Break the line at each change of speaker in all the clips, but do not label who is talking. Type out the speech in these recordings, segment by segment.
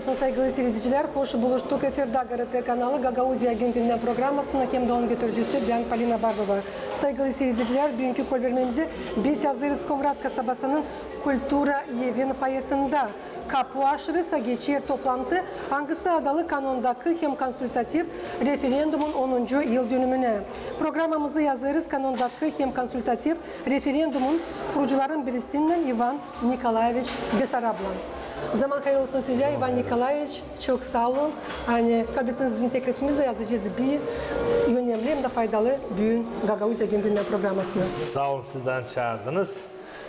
olsun saygılı seyirciler. Hoş buluştuk. Efirde GRT kanalı Gagauzya Gündem programmasında hem de onun götürücüsü ben Polina Barbova. Saygılı seyirciler, bugünkü kolvermemizi biz yazarız Komrat kasabasının Kultura Evin fayasında kapı aşırısa geçer toplantı hangisi adalı kanundaki hem konsultatif referendumun 10. yıl dönümüne. Programımızı yazarız kanundaki hem konsultatif referendumun kurucuların birisinden Ivan Nikolaevich Besarablan. Zaman hayırlı olsun size Ivan Nikolaevich. Çok sağ olun. Hani kabul ettiğiniz bizim teklifimizi yazacağız bir önemli hem de faydalı büyün Gagauzya Gündem programmasına.
Sağ olun, sizden çağırdınız.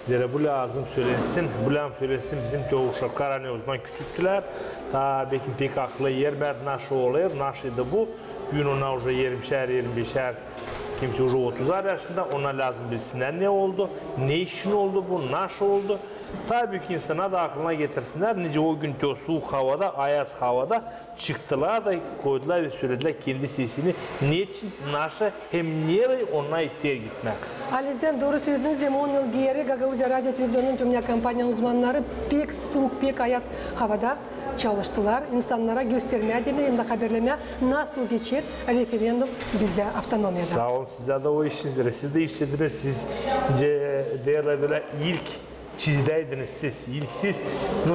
Zira bu lazım söylensin, bu lazım söylensin bizim uşaklar hani o zaman küçüktüler. Tabii ki pek aklı yer verdi naşı oluyor, naşıydı bu. Bugün ona уже 20'şer, 25'er, kimse уже 30'ar yaşında, ona lazım bilsinler ne oldu, ne işin oldu bu, naşı oldu. Tabii ki insana da aklına getirsinler, nice o gün soğuk havada, ayaz havada çıktılar da koydular ve söylediler kendi sesini. Niçin naşı hem niye ona isteyer gitmek.
Alizden doğru söylediniz ama 10 yıl geri Gagauzya Radyo Televizyon'un cümle kampanya uzmanları pek soğuk, pek ayaz havada çalıştılar. İnsanlara göstermeye, demeyeyim de haberlemeye nasıl geçer referandum bizde avtonomiyada.
Sağ olun, size de o işinizdir. Siz de işlediniz, siz değerli böyle ilk çizdeydiniz siz.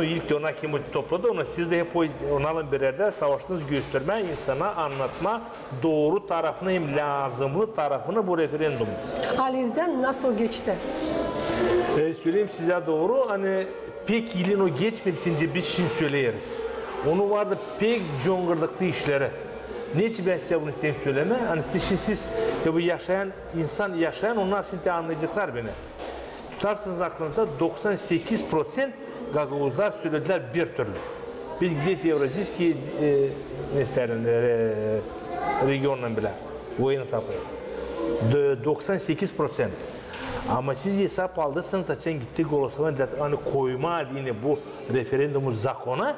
İlk de ona kim topladı, ona siz de hep onalın bir yerde savaştınız, gösterme, insana anlatma doğru tarafını hem lazımlı tarafını bu referandum.
Alizden nasıl geçti?
Söyleyeyim size doğru, hani pek yılın o geçmedince biz şimdi söyleyeriz. Onu vardı pek congırdıklı işleri. Niçin ben size bunu isteyeyim söyleme? Hani siz bu yaşayan insan onlar şimdi anlayacaklar beni. Tutarsınız aklınızda 98% Gagauzlar söylediler bir türlü. Biz gideyiz Evrasiyski regionundan bile. Oyunu sapıyız. 98%. Ama siz hesap aldıysanız açan gitti Golosova'nın hani koyma adını bu referendumu zakona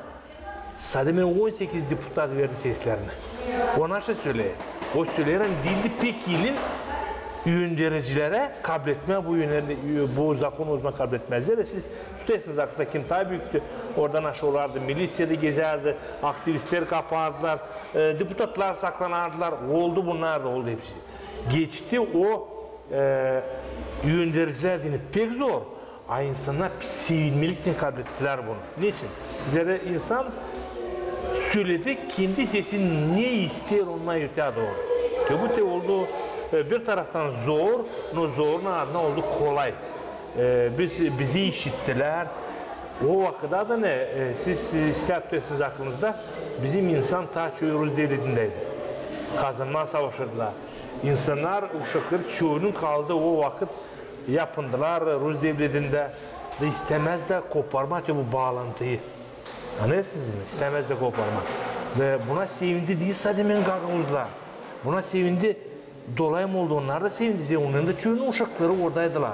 sadece 18 deputat verdi seslerini. Ona şey söyleyeyim. O söyleyen dildi pek yılın yöndericilere kabul etmeye bu zakonu uzman kabul etmezler. Siz tutuyorsunuz aklınızda kim daha büyüktü. Oradan aşağı olardı, milisiyada gezerdi, aktivistler kapardılar, deputatlar saklanardılar. Oldu bunlar da oldu hepsi. Geçti o yöndericiler dini pek zor. Ay insanlar sevinmelikle kabul ettiler bunu. Niçin? Zira insan söyledi, kendi sesini ne ister ondan öteye doğru. Bu oldu bir taraftan zor, o zorun ardından oldu kolay. Bizi işittiler. O vakitte da ne? Siz isterseniz aklınızda bizim insan ta Rus devletindeydi. Kazanma savaşırdılar. İnsanlar uşakları çoğunun kaldığı o vakit yapındılar Rus devletinde de istemez de koparmak bu bağlantıyı. Anlıyorsunuz mu? İstemez de koparmak. Ve buna sevindi değil sadece Gagauzlar. Buna sevindi. Dolayım oldu, onlar da sevindi. Onların da çoğunun uşakları oradaydılar.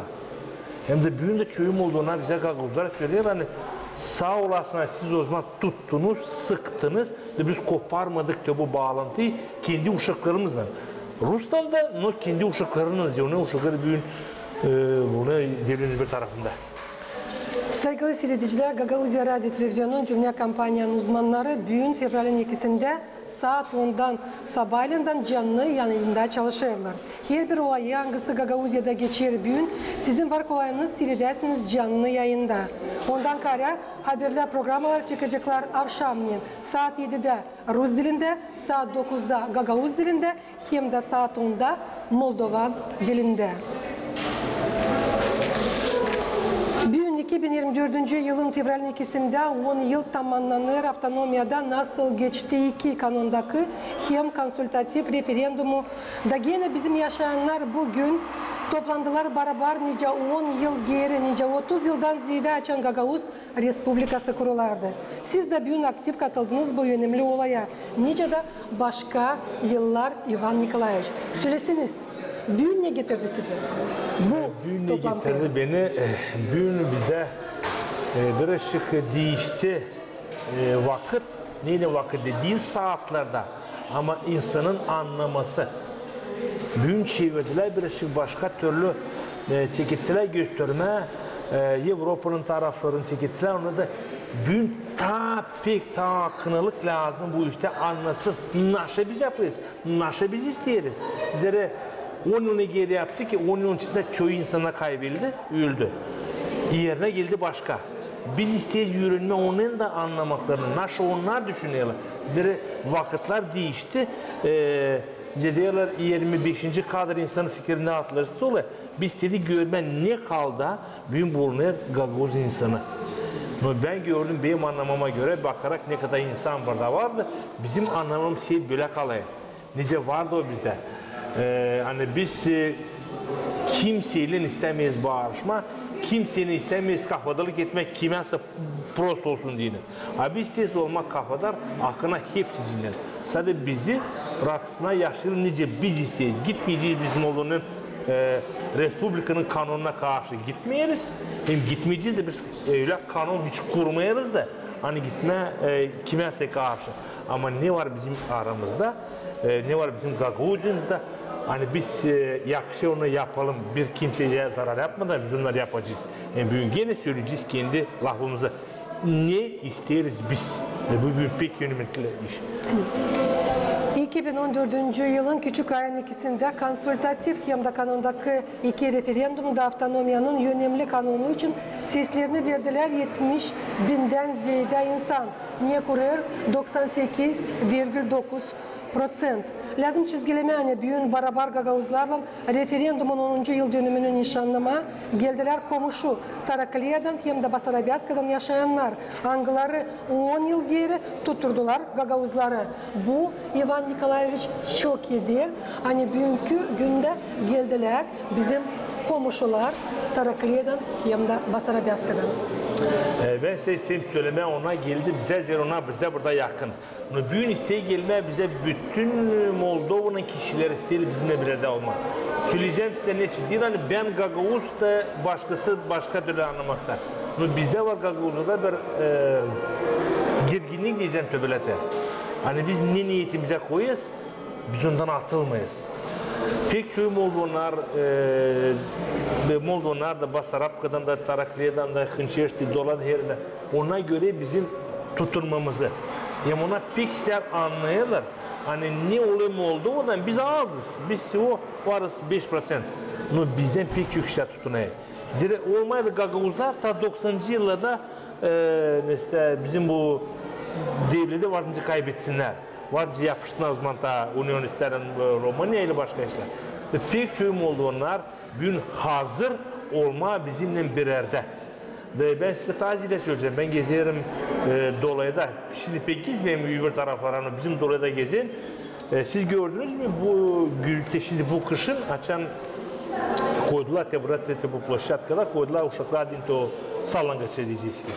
Hem de büyüğün de çoğum olduğuna bize Gagauzlar söylüyor. Hani sağ olasına siz o zaman tuttunuz, sıktınız ve biz koparmadık da bu bağlantıyı kendi uşaklarımızdan. Rus'tan da kendi uşaklarının, onun uşakları büyüğün bunu devletin bir tarafında.
Saygılı seyirciler, Gagauzya Radyo Televizyonu'nun cümle kampanyanın uzmanları bugün fevralin 2'sinde saat 10'dan sabahleyinden canlı yayında çalışırlar. Her bir olayı hangisi Gagauzya'da geçer bugün sizin var kolayınız seyredersiniz canlı yayında. Ondan sonra haberler programlar çıkacaklar akşamleyin saat 7'de Rus dilinde, saat 9'da Gagauz dilinde hem de saat 10'da Moldovan dilinde. 2024 yılın fevralin 2'sinde 10 yıl tamamlanır avtonomiyada nasıl geçti iki kanundaki hem konsultatif referendumu da gene bizim yaşayanlar bugün toplandılar beraber nice 10 yıl geri nice 30 yıldan ziyade açan Gagauz Respublikası kurulardı. Siz de bugün aktif katıldınız bu önemli olaya. Nice de başka yıllar Ivan Nikolaevich. Söylesiniz. Bugün ne getirdi sizi?
Bugün ne getirdi beni? Bugün bizde bir ışık değişti vakit. Neyle vakit değil saatlerde ama insanın anlaması. Bugün çevirdiler bir ışık başka türlü çekittiler gösterme. Avrupa'nın taraflarını çekittiler. Onu da bugün pek kınalık lazım bu işte anlasın. Naşa biz yaparız. Naşa biz isteriz. Zere 10 yıl geri yaptı ki 10 yıl içinde çoğu insana kaybedildi, öldü. Yerine geldi başka. Biz isteyiz yürünme onun da anlamaklarını. Naşa onlar düşünüyorlar. Zere vakitler değişti. Diyorlar 25. kadar insanın fikrine atılırsa oluyor. Biz dedi görme ne kaldı? Büyün bulunuyor Gagavuz insanı. Ben gördüm benim anlamama göre bakarak ne kadar insan burada vardı. Bizim anlamamız şey böyle kalıyor. Nice vardı o bizde. Hani biz kimseyle istemeyiz bağırışma. Kimseyle istemeyiz kafadalık etmek kimse prost olsun diye. Abi isteyiz olmak kafadar aklına hepsi cinler. Sadece bizi raksına yaşlı nice biz isteyiz. Gitmeyeceğiz bizim olduğunun Respublikanın kanununa karşı gitmeyiz. Hem gitmeyeceğiz de biz öyle kanun hiç kurmayarız da hani gitme kimse karşı. Ama ne var bizim aramızda? Ne var bizim Gagavuz'umuzda? Hani biz yakışı onu yapalım, bir kimseye zarar yapmadan biz onları yapacağız. Yani bugün gene söyleyeceğiz kendi lafımızı. Ne isteriz biz? Bu bir pek yönelikli iş.
2014 yılın küçük ayın ikisinde konsultatif yemda kanundaki iki referandumda avtonomiyanın önemli kanunu için seslerini verdiler 70 binden ziyade insan. Niye kuruyor? 98,9%. Lazım çizgileme hani büyün barabar Gagavuzlarla referandumun 10. yıl dönümünü nişanlama geldiler komşu Tarakliye'den hem de Basarabyaska'dan yaşayanlar. Angıları 10 yıl geri tutturdular Gagavuzları. Bu Ivan Nikolaevich çok iyi. Hani bugünkü günde geldiler bizim komşular Tarakliye'den hem de Basarabyaska'dan.
Ben size isteyeyim söyleme ona geldi bize zerona bize burada yakın. Bugün isteği gelme bize bütün Moldova'nın kişiler isteği bizimle bir arada olmak. Söyleyeceğim size ne için değil hani ben Gagavuz da başkası başka türlü anlamakta. Bizde var Gagavuz'da bir gerginlik diyeceğim töbelete. Hani biz ne niyetimize koyuyoruz biz ondan atılmayız. Pek çoğu Moldovlar da Basarabka'dan da Tarakliye'den da Hınçeşti, Dolan herinde ona göre bizim tutunmamızı. Yani ona pek ister anlayırlar. Hani ne oluyor Moldova'dan biz azız. Biz o varız 5%. Bizden pek çok işler tutunayız. Zira olmaydı Gagavuzlar ta 90. yıllarda mesela bizim bu devleti vardınca kaybetsinler. Varınca yapışsınlar o zaman ta Unionistlerin Romanya ile başka işler. Ve pek çoğu Moldovlar bugün hazır olma bizimle bir yerde. Ben size taziyle söyleyeceğim. Ben gezerim dolayda. Şimdi pek gitmeyeyim öbür taraflarına. Bizim dolayda gezin. Siz gördünüz mü bu şimdi bu kışın açan koydular bu ploşatkada koydular uşaklar dinti o sallangaç edeceğiz ki.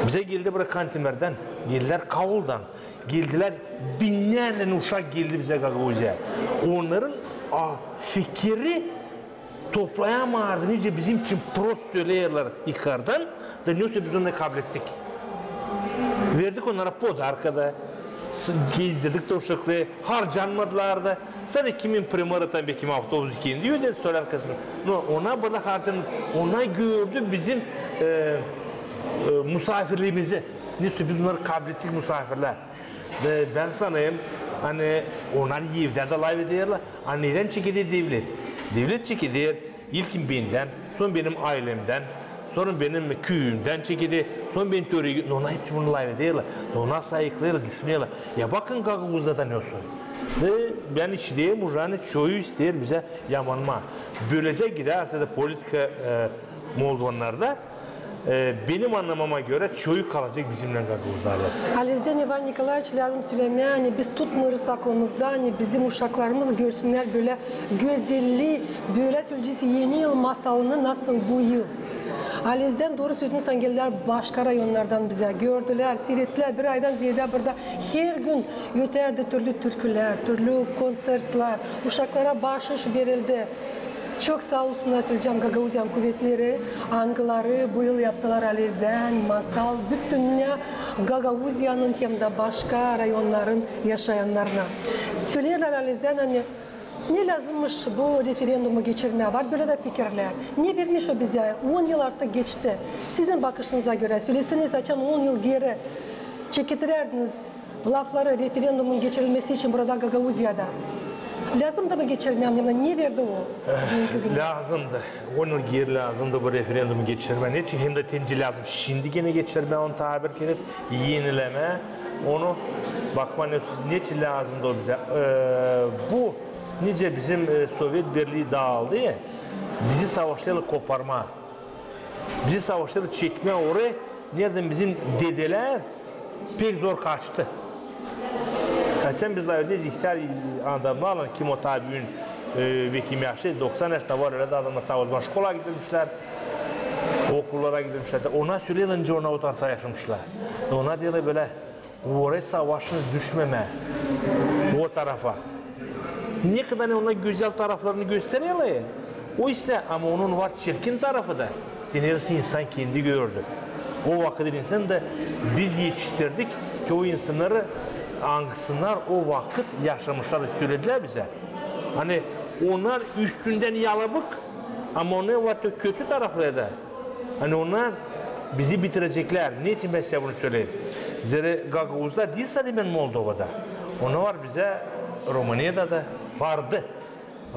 Bize geldi buraya Kantimer'den, geldiler Kavul'dan, geldiler binlerle uşak geldi bize Gagavuz'a. Onların fikri toplayamadı. Nice bizim için prost söyleyorlar yukarıdan da neyse biz onları kabul ettik. Verdik onlara pod arkada. Gezdirdik de uşakları harcanmadılar da. Sadece kimin primarı tabii kimin avtobüs iken diyor dedi söyle arkasını. Ona burada harcanmadı. Ona gördü bizim misafirliğimizi. Neyse biz onları kabul ettik misafirler. Ve ben sanayım hani onlar evde de live ediyorlar. Neden çekildi devlet? Devlet çekildi ilkin benden, sonra benim ailemden, sonra benim köyümden çekildi, sonra benim töreyi, ona hepsi bunu live ediyorlar. Ona sayıklayla düşünüyorlar. Ya bakın Gagavuz'da da ne olsun. Ve ben içdeyim, Ujani çoğu ister bize yamanma. Böylece giderse de politika Moldovanlarda benim anlamama göre çoğu kalacak bizimle Gagavuzlarla.
Alizden Ivan Nikolaevich lazım söylemeye hani biz tutmuyoruz aklımızda hani bizim uşaklarımız görsünler böyle güzelliği böyle söyleyeceğiz yeni yıl masalını nasıl bu yıl. Alizden doğru söylediğin geldiler başka rayonlardan bize gördüler, seyrettiler bir aydan ziyade burada her gün öterdi türlü türküler, türlü konsertler, uşaklara bahşiş verildi. Çok sağ olsunlar söyleyeceğim Gagavuzyan kuvvetleri, angıları bu yıl yaptılar Aliz'den, masal, bütün dünya Gagavuzyan'ın hem de başka rayonların yaşayanlarına. Söylerler Aliz'den hani Ne lazımmış bu referandumu geçirmeye var? Böyle de fikirler. Ne vermiş o bize? 10 yıl artık geçti. Sizin bakışınıza göre söyleseniz açan 10 yıl geri çekitirerdiniz lafları referandumun geçirilmesi için burada Gagavuzya'da. Lazım da mı geçirmeyen? Niye verdi o?
Lazımdı. 10 yıl geri lazımdı bu referandumu geçirme. Ne için hem de tenci lazım. Şimdi gene geçirme, onu tabir edip yenileme. Onu bakma ne için lazımdı o bize. Bu nice bizim Sovyet Birliği dağıldı ya. Bizi savaşlarla koparma. Bizi savaşlarla çekme oraya. Nereden bizim dedeler pek zor kaçtı. Sen bizler de zihter adamlarla kim o tabiün ve kim yaşlı 90 yaşında var öyle de adamlar ta o zaman şkola gitmişler, okullara gitmişler. Ona söyleyilince ona o tarafta yaşamışlar. Ona diyorlar böyle oraya savaşınız düşmeme o tarafa. Ne kadar ona güzel taraflarını gösteriyorlar. O işte ama onun var çirkin tarafı da. Denirse insan kendi gördü. O vakit insan da biz yetiştirdik ki o insanları anksınlar o vakit yaşamışlar söylediler bize. Hani onlar üstünden yalabık ama onlar var kötü tarafları da. Hani onlar bizi bitirecekler. Niçin ben size bunu söyleyeyim? Zira Gagavuz'da değil sadece Moldova'da. Onlar var bize Romanya'da da vardı.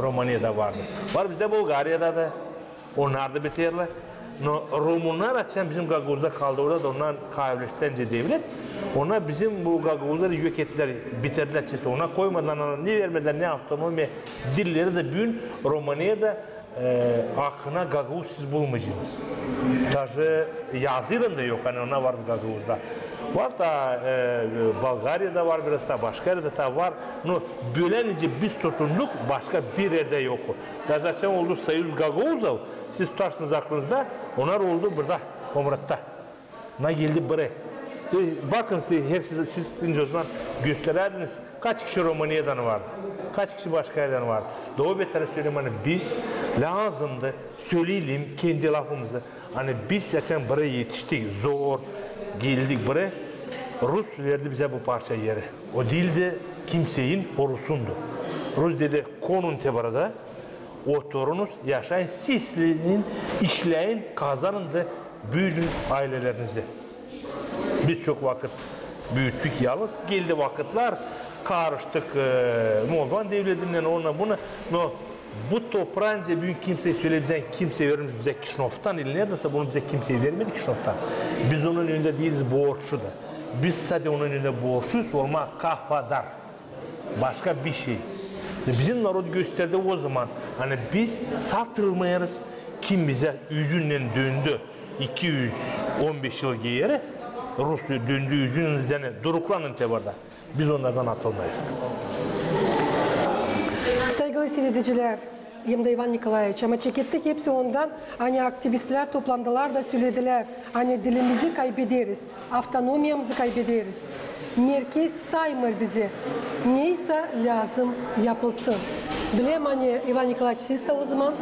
Romanya'da vardı. Var bizde Bulgarya'da da. Onlar da biterler. No, Rumunlar açan bizim Gagavuz'da kaldı orada da onlar kaybettiğince devlet. Ona bizim bu Gagavuzları yok ettiler, bitirdiler çeşitli. Ona koymadan, ne vermediler, ne avtonomi, dilleri de büyün Romanya'da akına Gagavuz siz bulmayacaksınız. Taşı yazıyla da yok, hani ona vardı Gagavuz'da. Var da Bulgarya'da var biraz da başka yerde de var. No, bölenince biz tutunduk, başka bir yerde yok. Zaten oldu Sayuz Gagavuz'da, siz tutarsınız aklınızda, onlar oldu burada, Komrat'ta. Ona geldi buraya. Bakın siz o zaman göstererdiniz kaç kişi Romanya'dan vardı, kaç kişi başka yerden vardı. Doğu Beter'e söyleyeyim hani biz lazımdı, söyleyelim kendi lafımızı. Hani biz zaten buraya yetiştik, zor geldik buraya. Rus verdi bize bu parça yeri. O değildi kimseyin, o Rusundu. Rus dedi konun tebarada, oturunuz, yaşayın, sizlerin işleyin, kazanın da büyüdün ailelerinizi. Biz çok vakit büyüttük yalnız. Geldi vakitler karıştık Moldovan devletinden ona buna. No, bu toprağınca büyük kimseye söyleyeceğiz, kimseye vermiş bize Kişinof'tan. Neredeyse bunu bize kimseye vermedi Kişinof'tan. Biz onun önünde değiliz, borçlu da. Biz sadece onun önünde borçluyuz, olma kafadar. Başka bir şey. Bizim narod gösterdi o zaman. Hani biz satılmayarız. Kim bize yüzünden döndü 215 yıl geri. Rus döndüğü yüzünden duruklanın tebarda. Biz onlardan atılmayız.
Saygılı seyrediciler, hem de Ivan Nikolaevich, ama çekettik hepsi ondan. Hani aktivistler toplandılar da söylediler. Hani dilimizi kaybederiz, autonomiyamızı kaybederiz. Merkez saymır bizi. Neyse lazım yapılsın. Bilem hani Ivan Nikolaevich siz de o zaman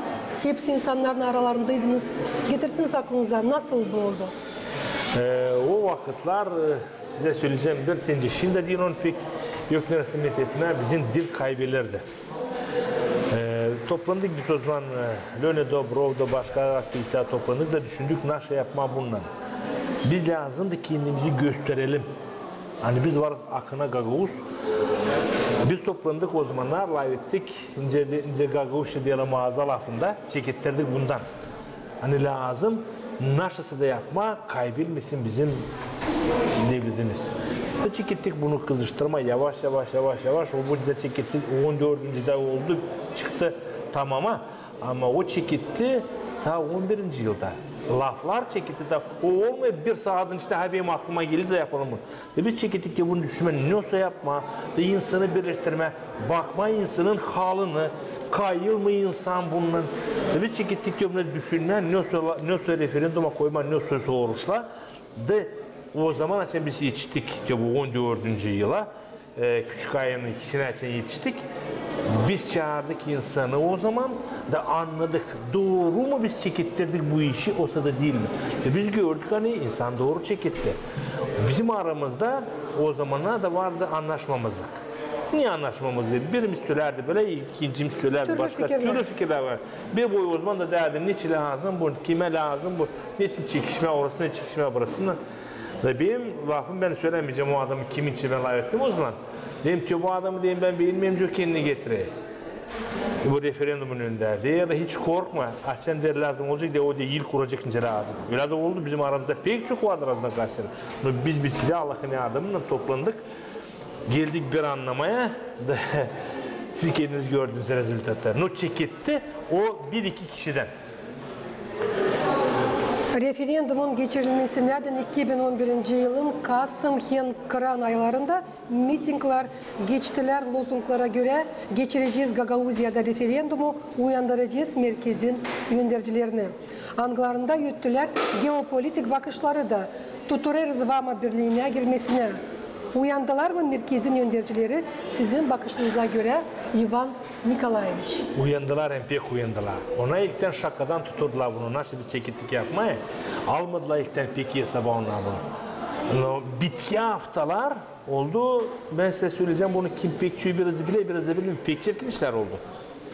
hepsi insanların aralarındaydınız. Getirsiniz aklınıza nasıl bu oldu?
O vakitler size söyleyeceğim bir tenci. Şimdi değil onu pek yok neresi methetme bizim dil kaybederdi. Toplandık biz o zaman Leonid Dobrov'da başka aktivistler toplandık da düşündük nasıl yapma bundan. Biz lazımdı kendimizi gösterelim. Hani biz varız akına Gagavuz. Biz toplandık o zamanlar live ettik. İnce Gagavuz'u diyelim mağaza lafında çekettirdik bundan. Hani lazım naşası da yapma, kaybetmesin bizim devletimiz. Çekettik bunu kızıştırma yavaş. O burada çekettik 14. de oldu çıktı tamama. Ama o çeketti ta 11. yılda. Laflar çeketti da o olmayıp bir saatin işte benim aklıma geldi de yapalım bunu. Biz çekettik ki bunu düşünme, ne olsa yapma, insanı birleştirme, bakma insanın halını, kayılma insan bunun. Biz çekettik ki bunu düşünme, ne olsa referanduma koyma, ne olsa oruçla. De o zaman açın biz yetiştik ki bu 14. yıla. Küçük ayının ikisine açın yetiştik. Biz çağırdık insanı o zaman da anladık. Doğru mu biz çekittirdik bu işi, olsa da değil mi? Biz gördük hani insan doğru çekitti. Bizim aramızda o zamanlar da vardı anlaşmamızlık. Niye anlaşmamız değil? Birimiz söylerdi böyle, ikincimiz söylerdi
Türlü
başka.
fikirler.
Türlü fikirler var. Bir boy uzman da derdi, niçin lazım bu, kime lazım bu, niçin çekişme orası, ne çekişme burasını. Ve benim lafım, ben söylemeyeceğim o adamı kimin için ben laf ettim o zaman. Dedim ki bu adamı diyeyim ben beğenmeyeyim, kendini getireyim. Bu referandumun önderdi ya da hiç korkma, açan der lazım olacak diye o da yıl kuracak ince lazım. Öyle de oldu, bizim aramızda pek çok vardır aslında karşıları. Biz bitkide Allah'ın yardımıyla toplandık. Geldik bir anlamaya da siz kendiniz gördünüz rezultatlar. No çeketti o bir iki kişiden.
Referandumun geçirilmesinden 2011 yılın Kasım-Kıran aylarında mitingler geçtiler. Lozunglara göre geçireceğiz Gagauziya'da referandumu, uyandıracağız merkezin yöndericilerini. Anglarında yürüttüler geopolitik bakışları da tuturer zıvama birliğine girmesine. Uyandılar mı merkezin yöndericileri? Sizin bakışınıza göre Ivan Nikolaevich.
Uyandılar, hem pek uyandılar. Ona ilkten şakadan tuturdular bunu. Nasıl bir çekitlik yapmayı? Almadılar ilkten pek hesaba onlar bunu. Bitki haftalar oldu. Ben size söyleyeceğim bunu, kim pekçiyi biraz da bilir. Pek çirkin işler oldu.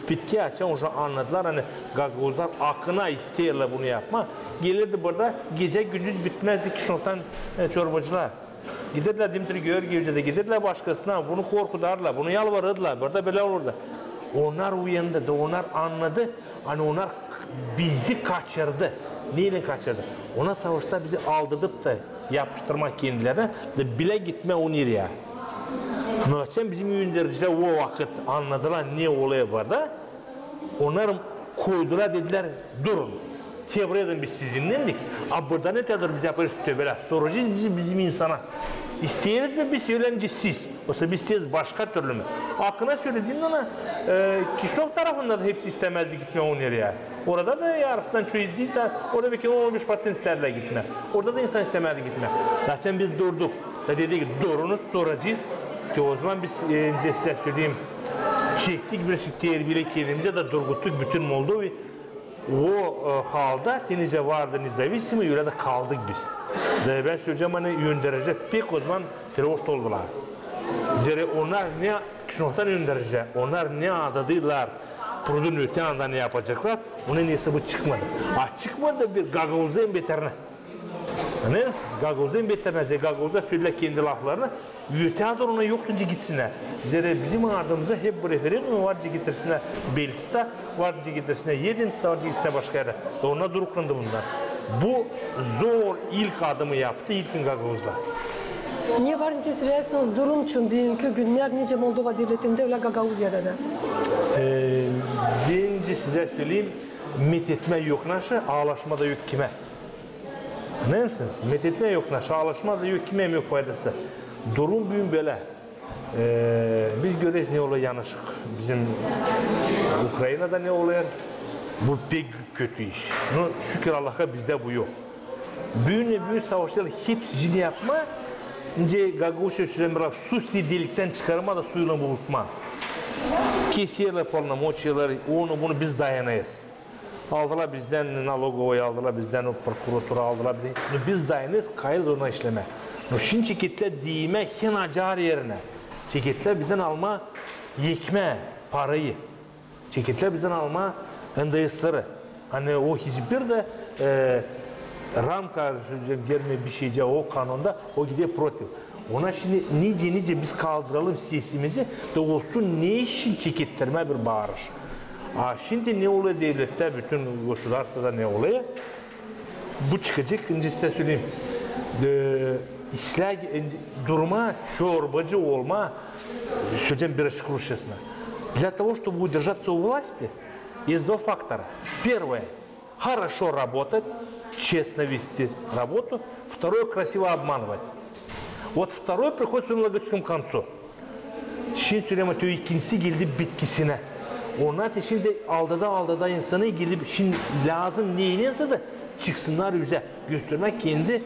Bitki açan onu anladılar. Hani Gagavuzlar akına istiyorlar bunu yapma. Gelirdi burada gece gündüz bitmezdi ki şundan çorbacılar. Giderler Dimitri Georgiev'de, giderler başkasına, bunu korkudarlar, bunu yalvarırlar, burada böyle olurdu. Onlar uyandı, onlar anladı, hani onlar bizi kaçırdı. Neyle kaçırdı? Ona savaşta bizi aldırıp da yapıştırmak kendilerine, de bile gitme o nereye. Nöçen bizim yöndericiler o vakit anladılar ne oluyor burada. Onlar koydular, dediler durun. Tebrik edin, biz sizinlendik. Ama burada ne kadar biz yaparız tövbeler. Soracağız bizim insana. İsteyeriz mi biz söylenince siz? Oysa biz isteyiz başka türlü mü? Aklına söylediğin ona Kişlok tarafında da hepsi istemezdi gitme o nereye. Orada da yarısından çoğu değil de orada belki 10-15% isterler gitme. Orada da insan istemezdi gitme. Zaten biz durduk. Da dedik ki durunuz soracağız. Ki o zaman biz size söyleyeyim. Çektik bir şey terbiyle kendimize de durguttuk bütün Moldova'yı. O halda tenice vardı nizavissimi, öyle de kaldık biz. Ben söyleyeceğim hani yönderici pek o zaman terörist oldular. Zira onlar ne kişilikten yönderici, onlar ne adadılar, Prud'un öte anda ne yapacaklar, onun neyse bu çıkmadı. Çıkmadı bir Gagavuz'dan beterine. Ne? Gagavuz'dan beterine, Gagavuz'a söyle kendi laflarını, öte anda ona yok önce gitsinler. Zira bizim ardımıza hep bu referandum varca getirsinler, Belçik'te varca getirsinler, Yedin'de varca getirsinler başka yere. Ona duruklandı bunlar. Bu zor ilk adımı yaptı ilkin Gagavuz'la.
Ne var interesuyorsunuz durum için bugünkü günler nice Moldova devletinde öyle Gagauziya'da da?
Birinci size söyleyeyim, methetme yok naşı, ağlaşma da yok kime. Ne misiniz? Methetme yok naşı, ağlaşma da yok kime, yok faydası. Durum büyün böyle. Biz göreceğiz ne oluyor yanlışlık. Bizim Ukrayna'da ne oluyor? Bu pek kötü iş. Şükür Allah'a bizde bu yok. Büyük savaşlar hepsini yapma. İnce Gagavuz'a çözümler sus delikten çıkarma da suyla bulutma. Kesiyorlar polnomoçyalar, onu bunu biz dayanayız. Aldılar bizden nalogovayı, aldılar bizden o prokuraturu, aldılar bizden. Biz dayanayız, kayıt ona işleme. Şimdi çeketler diyime hen acar yerine. Çeketler bizden alma yekme, parayı. Çeketler bizden alma endayısları. Hani o hiçbir de Ramka gelme bir şeyce o kanunda o gidiyor protiv. Ona şimdi nice biz kaldıralım sesimizi de olsun ne için çekettirme bir bağırış. Şimdi ne oluyor devlette, bütün gosülarsada ne oluyor? Bu çıkacak, önce size söyleyeyim. Durma, çorbacı olma, söyleyeceğim bir açık Rusçasına. Для того, чтобы удержаться у власти, есть два фактора. Первое – хорошо работать, честно вести работу. Второе – красиво обманывать. Вот второе приходит к своему логическому концу. Şimdi söyleyeyim atıyor, ikincisi geldi bitkisine. Onlar da şimdi aldada insanı gelip şimdi lazım neyinse de çıksınlar yüze göstermek kendi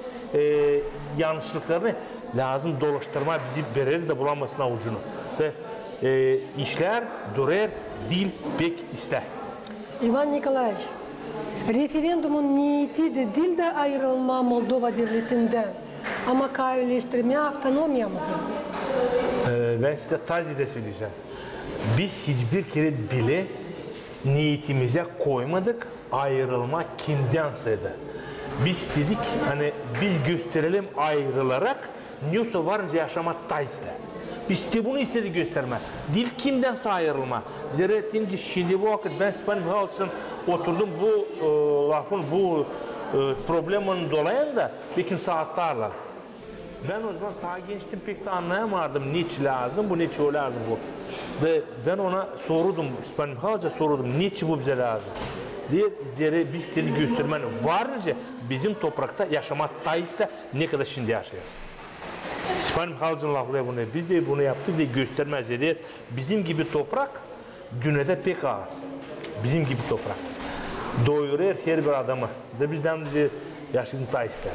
yanlışlıklarını lazım dolaştırma bizi verir de bulamasın avucunu. Ve işler durar, dil pek ister.
Ivan Nikolaevich, referandumun niyeti de dil de ayrılma Moldova devletinden ama kayıleştirme autonomyamızı.
ben size tazide söyleyeceğim. Biz hiçbir kere bile niyetimize koymadık ayrılma kimdense. Biz dedik hani biz gösterelim ayrılarak neyse varınca yaşama taizle. Biz de bunu istedik gösterme. Dil kimdense ayrılma. Zerrettinci şimdi bu vakit ben Stefan Mihailovic'in oturdum bu problemin dolayında bir kim saatlerle. Ben o zaman ta gençtim pek de anlayamadım niçin lazım bu niçin o lazım bu. Ve ben ona sordum Stefan Mihailovic'e sordum niçin bu bize lazım. Diye zere biz dedi göstermen varınca bizim toprakta yaşamaktayız da ne kadar şimdi yaşayarız. Stefan Mihailovic'in lafları bunu biz de bunu yaptık diye göstermez dedi. Bizim gibi toprak dünyada pek az. Bizim gibi toprak. Doyurur her bir adamı. Da bizden dedi yaşamaktayız da.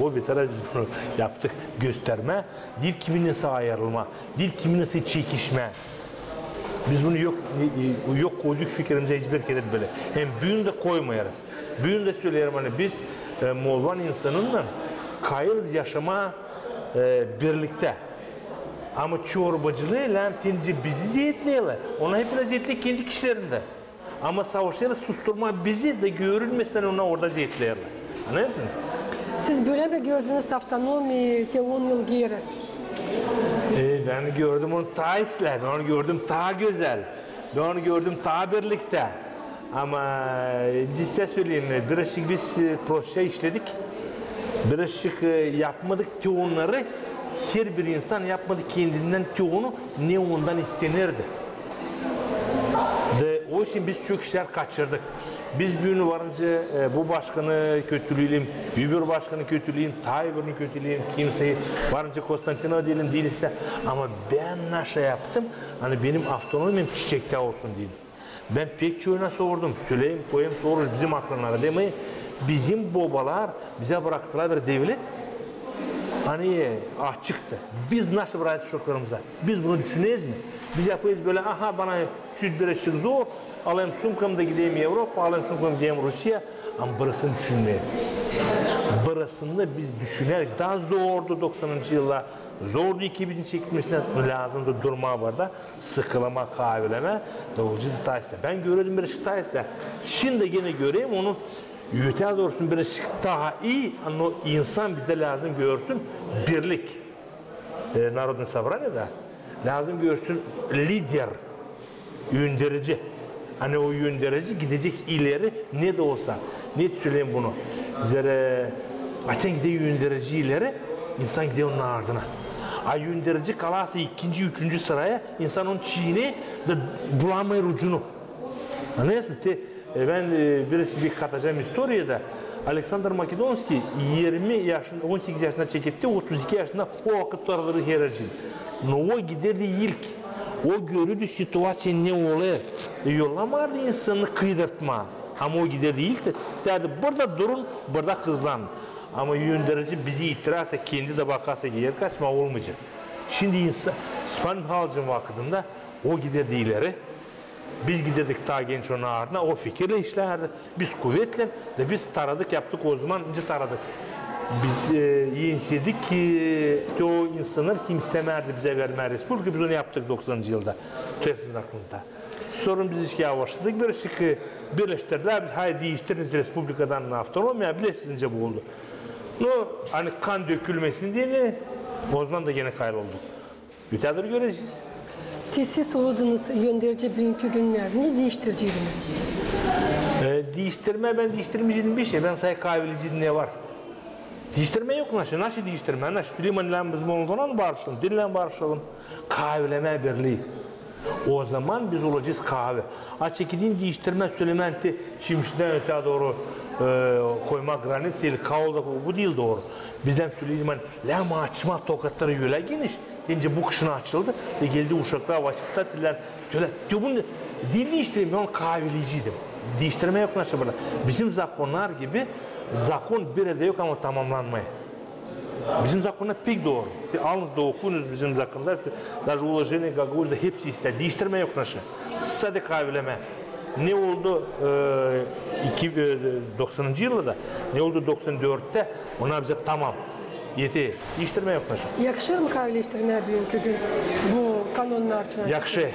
O bir taraf biz bunu yaptık gösterme. Dil kiminse ayrılma. Dil kiminse çekişme. Biz bunu yok koyduk fikrimize hiçbir kere böyle. Hem büyün de koymayarız. Büyün de söyleyelim hani biz Moldovan insanınla kayırız yaşama birlikte. Ama çorbacılığıyla tinci bizi zeytleyeler. Ona hep zeytli kendi kişilerinde. Ama savaşları susturma bizi de görülmesen ona orada zeytleyeler. Anlıyor musunuz?
Siz böyle mi gördünüz avtonomi 10 yıl geri?
Ben gördüm onu ta isler, ben onu gördüm ta güzel, ben onu gördüm ta birlikte. Ama size söyleyeyim, birazcık biz proje işledik, birazcık yapmadık teonları, her bir insan yapmadı kendinden teonu ne ondan istenirdi. O için biz çok işler kaçırdık. Biz bir varınca bu başkanı kötülüğüm, öbür başkanı kötülüğüm, Tayyip'ini kötülüğüm, kimseyi varınca Konstantino diyelim değilse. Ama ben nasıl yaptım? Hani benim avtonomim çiçekte olsun diyeyim. Ben pek çoğuna sordum. Söyleyeyim, koyayım, sorur bizim akranlara demeyi. Bizim babalar bize bıraktılar bir devlet. Hani açıktı. Biz nasıl bıraktık çocuklarımıza? Biz bunu düşüneyiz mi? Biz yapıyoruz böyle, aha bana süt bir ışık zor, alayım sumkamda gideyim Avrupa, alayım sumkamda gideyim Rusya. Ama burasını düşünmeyiz. Burasını biz düşünerek, daha zordu 90. yıllar, zordu 2000 çekilmesine lazımdı durma var da, sıkılama, kahveleme, davulcu detayişte. Ben gördüm bir ışık detayişte. Şimdi yine göreyim onu, yütel doğrusu bir ışık daha iyi, ama o insan bizde lazım görsün, birlik. Narodne Sabranı'da lazım görsün lider, yönderici. Hani o yönderici gidecek ileri ne de olsa. Ne söyleyeyim bunu? Zere açan gidiyor yönderici ileri, insan gidiyor onun ardına. Ay yönderici kalası ikinci, üçüncü sıraya, insan onun çiğne de bulamayır ucunu. Anlıyorsun? Ben bir katacağım historiyada. Alexander Makedonski 20 yaşında, 18 yaşında çekildi, 32 yaşında o vakitleri heracı. O giderdi ilk. O görürdü situasyon ne oluyor. Yollamadı insanı kıydırtma. Ama o giderdi ilk. Derdi burada durun, burada hızlan. Ama yönderici bizi itirazsa, kendi de bakarsa yer kaçma olmayacak. Şimdi insan, Stefan Mihailovic'in vakitinde o giderdi ileri. Biz giderdik ta genç onun ardına, o fikirle işlerdi. Biz kuvvetle de biz taradık, yaptık o zaman, önce taradık. Biz yensedik ki o insanlar kim istemerdi bize verme Respublika, biz onu yaptık 90. yılda. Tersiniz aklınızda. Sorun biz işe başladık, bir ışık birleştirdiler, biz hayır değiştiriniz Respublika'dan avtonomiya, bilesince bu oldu. Hani kan dökülmesin diye ne? O zaman da yine kaybolduk. Müteadır göreceğiz.
Siz oludunuz yönderici bugünkü günler. Ne değiştireceydiniz?
Değiştirme, ben değiştirmeyeceğim bir şey. Ben sayı kahveliciydim ne var? Değiştirme yok nasıl? Nasıl değiştirme? Nasıl? Süleyman'la biz Moldovan barışalım, dinle barışalım. Kahveleme birliği. O zaman biz olacağız kahve. Çekildiğin değiştirme Süleyman'ı şimdiden öte doğru koymak granitseyle kavulda bu değil doğru. Bizden Süleyman lama açma tokatları yöle geniş. Deyince bu kışına açıldı ve geldi uşaklar vasıfta diller. Bunu dil değiştireyim, ben kahveliciydim. Değiştirme yok nasıl burada. Bizim zakonlar gibi zakon bir yerde yok ama tamamlanmaya. Bizim zakonlar pek doğru. Alınız da okuyunuz bizim zakonlar. Даже ulaşını, Gagavuz'da hepsi ister. Değiştirme yok nasıl. Sadece kahveleme. Ne oldu 90. yılda, ne oldu 94'te? Onlar bize tamam. Yeti. Değiştirme yok nasıl.
Yakışır mı kahveleştirmeye bugünkü gün? Bu kanonlar için?
Yakşı.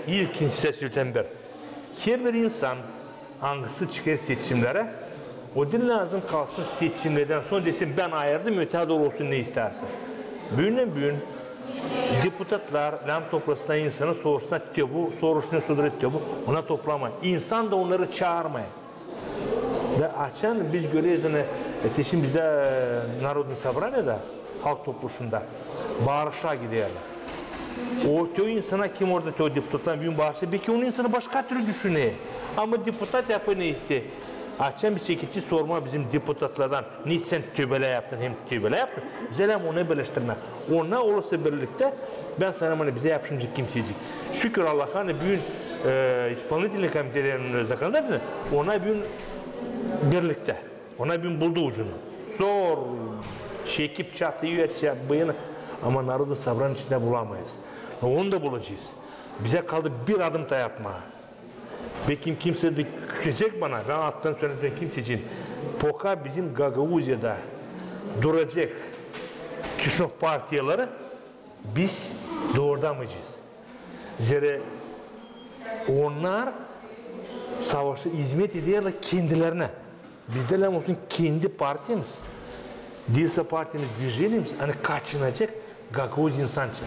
İlkinci söyleyeceğim bir. Her bir insan hangisi çıkar seçimlere, o din lazım kalsın seçimlerden sonra desin ben ayırdım öte doğru olsun ne istersin. Bugün deputatlar lam toplasından insanı sorusuna tutuyor bu, soruşunu sudur tutuyor bu, ona toplama. İnsan da onları çağırmaya. Ve açan biz görüyoruz şimdi bizde Narodni Sabraniya'da halk topluluğunda bağırışa gidiyorlar. O insana kim orada deputatlar bir bağırsa belki onun insanı başka türlü düşünüyor. Ama deputat yapı ne istiyor? Açan bir şekilde sorma bizim deputatlardan niçin sen tövbele yaptın hem tövbele yaptın. Bize hem onu birleştirme. Ona olursa birlikte ben sana bize yapışınca kimsecik. Şükür Allah'a bugün İspanyol komitelerinin zakanları ona bugün birlikte. Ona bugün buldu ucunu. Zor çekip çatıyor bıyığını ama Narodni Sabran içinde bulamayız. Onu da bulacağız. Bize kaldı bir adım da yapma. Belki kimse de küsecek bana. Ben alttan söyleyeceğim kimse için. Poka bizim Gagavuzya'da duracak Kişinov partiyaları biz doğrulamayacağız. Zira onlar savaşı hizmet ediyorlar kendilerine. Bizde ne olsun kendi partimiz. Değilse partimiz, движениemiz hani kaçınacak Gagavuz insan için.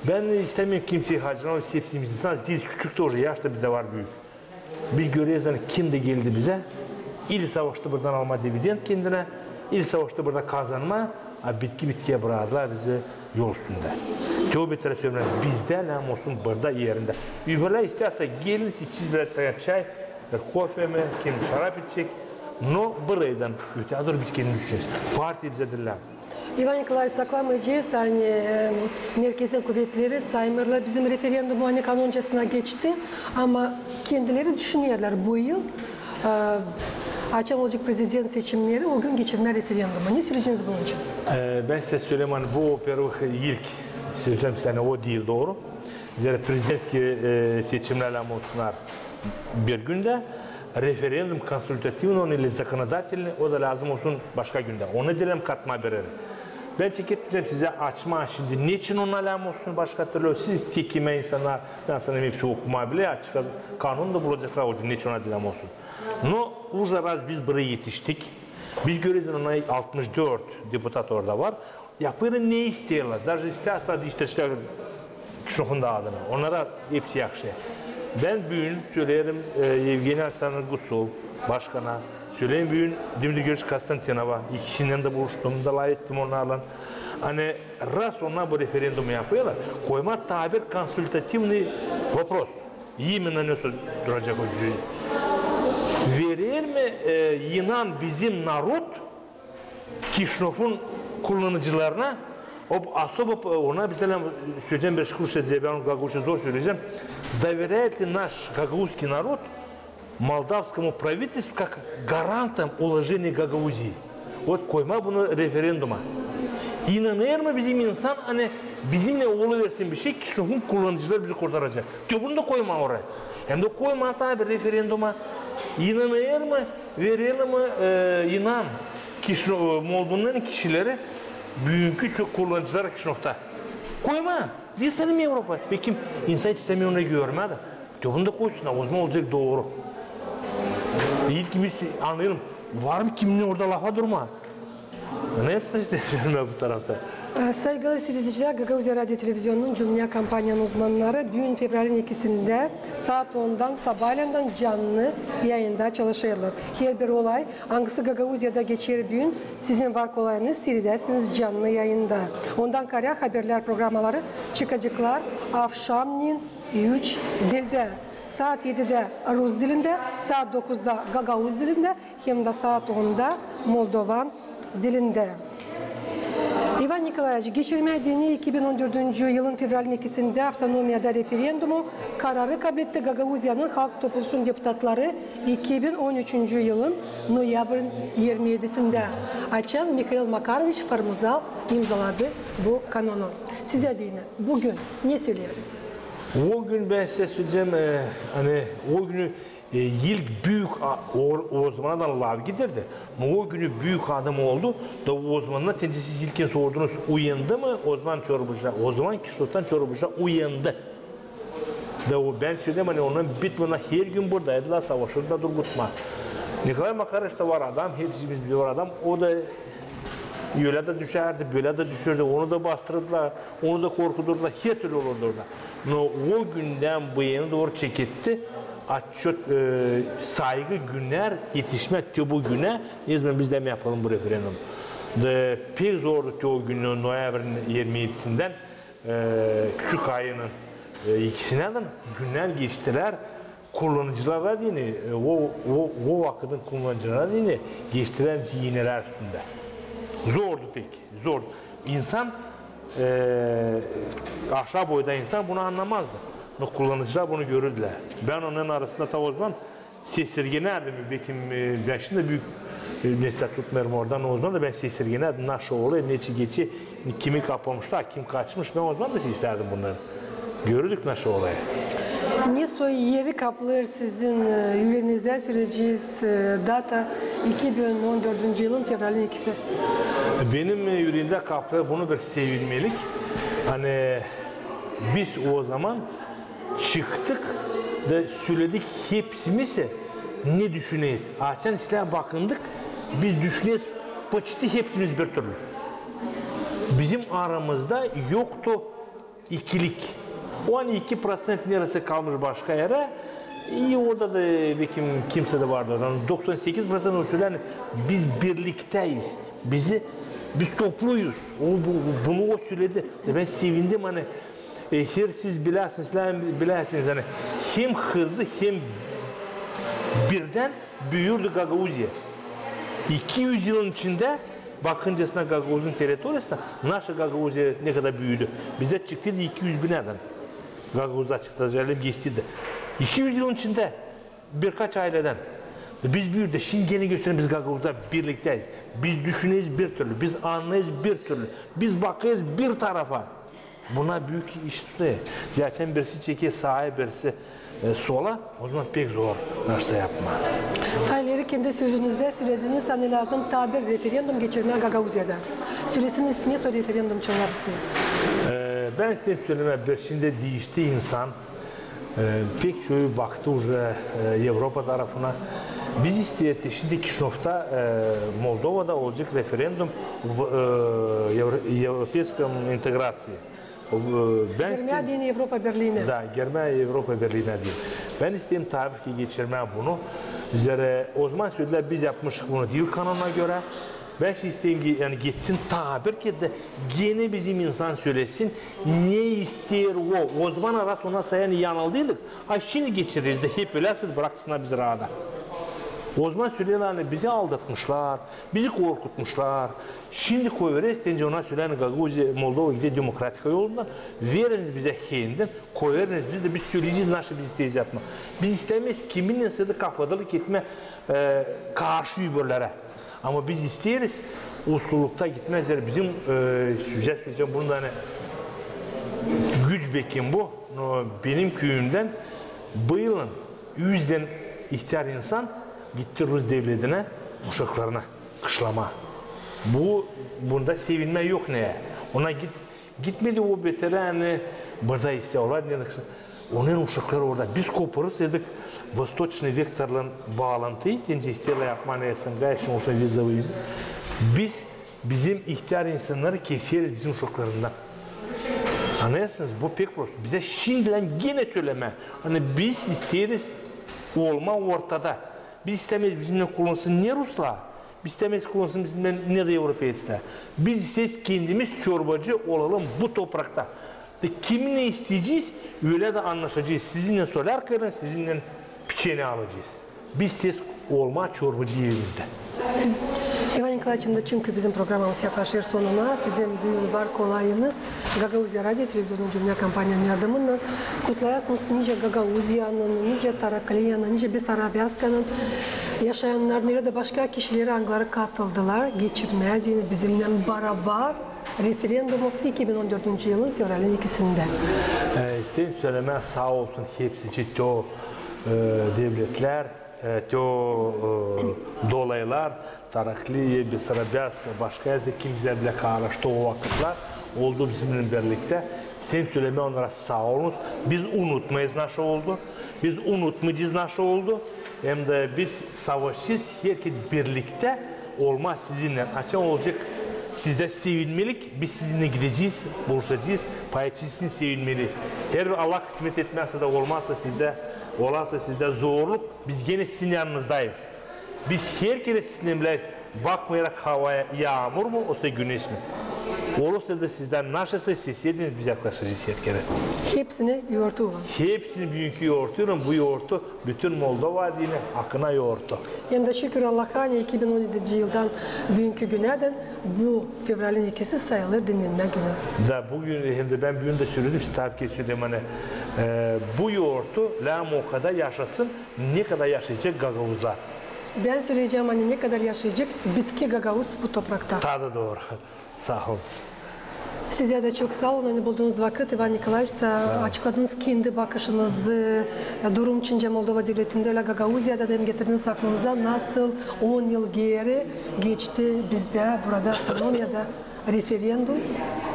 Ben istemiyorum kimseyi harcamamak, hepsimiz insanız. Değiliz küçük de olacak, yaşta bizde var büyük. Biz görüyoruz hani kim de geldi bize. İl savaşta buradan alma dividend kendine, il savaşta burada kazanma, bitkiye bıraktılar bizi yol üstünde. Tövbe söylüyorum, bizde ne olsun burada yerinde. Übürler isterse gelin içiz biraz çay, bir kofe mi, kim şarap içecek. No buraydan öte biz kendimiz düşünüyoruz. Parti bize diller.
İvan Nikolaevich saklamayacağız. Hani merkezin kuvvetleri, saymerler bizim referandumu hani kanoncasına geçti. Ama kendileri düşünüyorlar bu yıl açan olacak prezident seçimleri o gün geçirme referandumu. Ne söyleyeceksiniz bunun için?
Ben size söyleyeyim hani bu ilk söyleyeceğim sana o değil doğru. Zira prezidentski seçimlerle olsunlar bir günde. Referandum konsultativno ili zakonodatelni o da lazım olsun başka günde. Onu dilerim katma verir. Ben çeketmeyeceğim size açma şimdi. Niçin ona lazım olsun başka türlü? Siz tekime insanlar, ben sana hepsi okuma bile açık. Kanun da bulacaklar o gün niçin ona lazım olsun. No, uzaraz biz buraya yetiştik. Biz görüyoruz ona 64 deputat orada var. Yapırın ne istiyorlar? Даже isterse işte Kişinok'un da adına. Onlara hepsi yakşı. Ben bugün söylerim Yevgeniy Alexander Gutsov başkana, söyleyeyim bugün Dimitrij Grigoriyevich Konstantinova, ikisinden de buluştum, dalay ettim onlarla. Hani ras onlar bu referandumu yapıyorlar. Koyma tabir konsultativni вопрос. Именно ne duracak o cüzü? Verir mi inan bizim narod Kişinov'un kullanıcılarına особо ona bizden söyleyeceğim bir şükür edeceğim, ben Gagavuz'a zor söyleyeceğim. Доверяет ли наш гагаузский народ молдавскому правительству как гарантам уложения Гагаузии? Вот koyma bunu referanduma. İnanır mı bizim insan hani bizimle oluversin bir şey Kişinov'un kullanıcılar bizi kurtaracak. Diyor bunu da koyma oraya. Hem de koyma tabi referanduma. İnanır mı, verelim mi inan Moldova'nın kişileri büyük çok kullanıcılar Kişinov'ta. Koyma. Diyeselim Avrupa. Peki insan istemiyor onu görmedi. Diyor bunu da koysun. O zaman olacak doğru. İlk biz anlayalım. Var mı kimin orada lafa durma? Ne yapsın işte bu tarafta.
Saygılı seyirciler, Gagavuzya Radyo Televizyonu'nun Cumhuriyet Kampanyanın uzmanları bugün fevralin 2'sinde saat 10'dan sabahleyin canlı yayında çalışıyorlar. Her bir olay hangisi Gagavuzya'da geçer bugün sizin var kolayınız seyredersiniz canlı yayında. Ondan kara haberler programları çıkacaklar akşamleyin 3 dilde. Saat 7'de Rus dilinde, saat 9'da Gagavuz dilinde hem de saat 10'da Moldovan dilinde. İvan Nikolaevich, geçirme dini 2014 yılın fevralin 2'sinde avtonomiyada referandumu kararı kabul etti. Gagavuzya'nın halk topluluğunun deputatları 2013 yılın noyabrın 27'sinde açan Mikhail Makarovich Formuzal imzaladı bu kanunu. Size deyin, bugün ne söyleyelim?
O gün ben size söyleyeceğim, hani o günü ilk büyük Osman'dan lav giderdi. O günü büyük adam oldu da Osman'la tencesiz ilkin sordunuz uyandı mı? Osman Çorbuş'a, Osman Kişot'tan Çorbuş'a uyandı. Da ben söyleyeyim hani onun bitmana her gün buradaydılar, savaşırda durgutma. Nikolay Makaroviç da var adam, hepsimiz biliyor adam. O da öyle de düşerdi, böyle de düşürdü. Onu da bastırdılar, onu da korkuturdular. Her türlü olurdu orada. O günden bu yana doğru çeketti. Açık saygı günler yetişmek bu güne biz de mi yapalım bu referandum? Pek zordu o günün noyabrın 27'sinden küçük ayının ikisinden günler geçtiler. Kullanıcılara dini, o vakitin kullanıcılara dini geçtiren cihineler üstünde. Zordu pek, zor. İnsan, aşağı boyda insan bunu anlamazdı. Kullanıcılar bunu görürdüler. Ben onun arasında ta o zaman sesirgenerdim. Ben şimdi büyük neslet tutmuyorum oradan. O zaman da ben sesirgenerdim. Naşı oğlu, neçi geçi, kimi kapamışlar, kim kaçmış. Ben o zaman da isterdim bunları. Görürdük naşı olayı.
Ne soy yeri kaplar sizin yüreğinizde süreceğiz data 2014 yılın fevralin 2'si.
Benim yüreğimde kaplar bunu bir sevilmelik. Hani biz o zaman çıktık da söyledik hepsimiz ne düşüneyiz. Açan İslam'a bakındık, biz düşüneyiz, почти hepsimiz bir türlü. Bizim aramızda yoktu ikilik. 12% neresi kalmış başka yere, orada da kimse de vardı. 98% usulen biz birlikteyiz, biz topluyuz. Bunu o söyledi. Ben sevindim hani. Her siz bilersiniz hani hem hızlı hem birden büyürdü Gagauzya. 200 yılın içinde bakıncasına Gagauz'un teritoriyasında naşı Gagauzya ne kadar büyüdü. Bize çıktıydı 200 bin adam. Gagauz'da çıktı, geçtiydi. 200 yılın içinde birkaç aileden biz büyüdü. Şimdi yeni gösterin biz Gagauz'da birlikteyiz. Biz düşüneyiz bir türlü, biz anlayız bir türlü, biz bakıyoruz bir tarafa. Buna büyük iş tutuyor. Zaten birisi çekiyor sağa, birisi sola, o zaman pek zor nasıl yapma.
Tayleri kendi sözünüzde söylediğiniz hani lazım tabir referandum geçirmeye Gagauzya'da. Süresinin ismi soru referandum çağırdı.
Ben isteyeyim söylemeye bir şimdi değişti insan. Pek çoğu baktı Avrupa tarafına. Biz isteyiz şimdi Kişinof'ta Moldova'da olacak referandum Европейской integrasyonu.
Germanya dini Avrupa Birliği'ne.
Da, Germanya Avrupa Birliği'ne değil. Ben isteyeyim tabii ki geçirmeye bunu. Bizlere o zaman söylediler biz yapmıştık bunu dil kanununa göre. Ben şey isteyeyim ki yani geçsin tabir ki de gene bizim insan söylesin ne ister o. O zaman arası ona sayan yanıldıydık. Ha şimdi geçiririz de hep öylesiniz bıraksınlar bizi rahada. O zaman söyleyenler hani bizi aldatmışlar, bizi korkutmuşlar. Şimdi koyveririz deyince ona söyleyen Gagauzya, Moldova gidiyor demokratika yolundan. Veriniz bize heynden, koyveriniz biz söyleyeceğiz nasıl biz isteyiz yapma. Biz istemeyiz kiminle sırada kafadalık etme karşı yübürlere. Ama biz isteriz uslulukta gitmezler. Bizim söyleyeceğim bunu da hani güç bekim bu. Benim köyümden bu yılın 100'den ihtiyar insan gitti Rus devletine, uşaklarına, kışlama. Bunda sevinme yok neye? Ona gitmedi o betere hani burada istiyorlar. Onun uşakları orada. Biz koparırsaydık Vostochny vektorla bağlantıyı tence istiyorlar yapmaya SNG için olsa vizavı bizim ihtiyar insanları keseriz bizim uşaklarından. Anlayasınız bu pek prost. Bize şimdiden yine söyleme. Hani biz isteriz olma ortada. Biz istemeyiz bizimle kullansın ne Ruslar, biz istemeyiz kullansın bizimle ne de Avrupalılar. Biz isteyiz kendimiz çorbacı olalım bu toprakta. Kiminle isteyeceğiz öyle de anlaşacağız. Sizinle solar kırın, sizinle piçeni alacağız. Biz isteyiz olma çorbacı yerimizde.
İvan Nikolaevич'im da çünkü bizim programımız yaklaşır sonuna. Sizin büyük var kolayınız. Gagauzya Radyo Televizyonun Dünya Kampanyanın yardımıyla kutlayasınız nice Gagauzya'nın, nice Taraklia'nın, nice Besarabya'nın yaşayanlar, nerede başka kişileri anglara katıldılar. Geçirmeye bizimle beraber referandumu 2014 yılın fevralin 2'sinde.
İsteyim söylemeye sağ olsun hepsi ciddi o devletler, dolaylar, Tarakliye, Besarabyaska, başka yazı kimse bile karıştı o vakitler oldu bizimle birlikte. Sen söyleme onlara sağ olunuz. Biz unutmayız naşı oldu. Biz unutmayacağız naşı oldu. Hem de biz savaşçıyız. Herkes birlikte olmaz sizinle. Açan olacak. Sizde sevinmelik. Biz sizinle gideceğiz, buluşacağız. Paylaşıcısın sevinmeli. Her Allah kısmet etmezse de olmazsa sizde, olarsa sizde zorluk. Biz gene sizin yanınızdayız. Biz her kere sizinle bileyiz. Bakmayarak havaya yağmur mu, olsa güneş mi? Olursa da sizden naşası seslediniz, biz yaklaşacağız her kere.
Hepsini yoğurtu.
Hepsini büyük yoğurtuyorum. Bu yoğurtu bütün Moldova dini akına yoğurtu.
Hem de şükür Allah'a 2017 yıldan bugünkü güneden bu fevralin 2'si sayılır dinlenme günü.
Da bugün hem de ben bugün de söyledim, tabii ki söyledim hani bu yoğurtu Lamoka'da yaşasın, ne kadar yaşayacak Gagavuzlar.
Ben söyleyeceğim hani ne kadar yaşayacak bitki Gagavuz bu toprakta.
Tadı doğru. Sağ olun.
Size de çok sağ olun. Hani bulduğunuz vakit Ivan Nikolaevich da açıkladınız kendi bakışınızı, durum Çince Moldova Devleti'nde öyle Gagavuzya'da hem getirdiniz aklınıza nasıl 10 yıl geri geçti bizde burada Polonya'da referandum.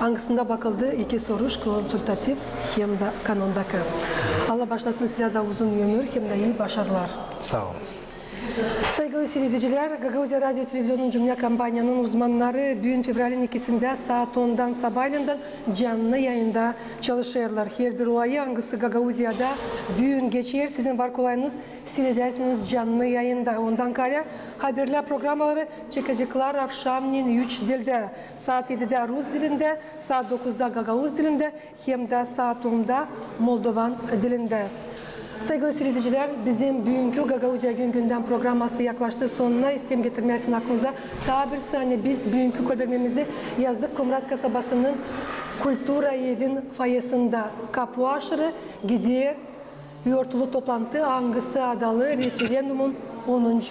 Hangisinde bakıldı? İki soruş konsultatif hem de kanundaki. Allah başlasın size de uzun ömür hem de iyi başarılar.
Sağ olun.
Saygılı seyirciler, Gagavuzya Radyo Televizyon Cümle Kampanyanın uzmanları bugün fevralin 2'sinde saat 10'dan sabahleyin canlı yayında çalışıyorlar. Her bir olayı hangisi Gagavuzya'da bugün geçiyor. Sizin var kolayınız seyredersiniz canlı yayında. Ondan kare haberler programları çıkacaklar akşamleyin 3 dilde. Saat 7'de Rus dilinde, saat 9'da Gagavuz dilinde hem de saat 10'da Moldovan dilinde. Saygılı seyirciler, bizim bugünkü Gagavuzya Gün Gündem programması yaklaştı sonuna. İstem getirmesin aklınıza. Daha bir saniye biz bugünkü kolvermemizi Yazlık Komrat kasabasının Kultura Evin fayasında kapı aşırı gidiyor. Yortulu toplantı hangisi adalı referandumun 10.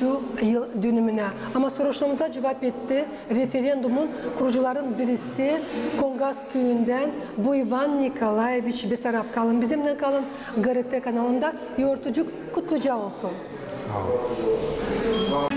yıl dönümüne. Ama soruşturmamıza cevap etti. Referandumun kurucuların birisi Kongas köyünden bu Ivan Nikolaevich Besarab. Kalın bizimle kalın. GRT kanalında yortucuk kutluca olsun.
Sağ olun.